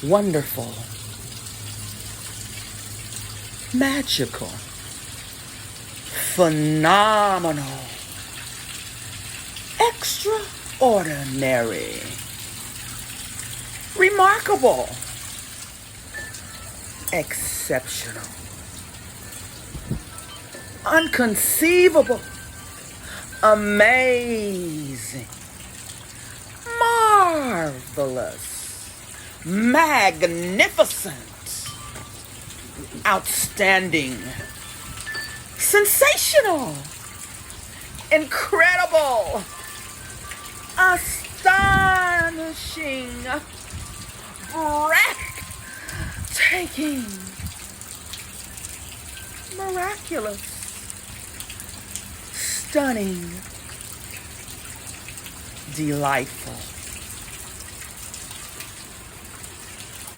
wonderful, magical, phenomenal, extraordinary, remarkable, exceptional, unconceivable, amazing, marvelous, magnificent, outstanding, sensational, incredible, astonishing, breathtaking, miraculous, stunning, delightful,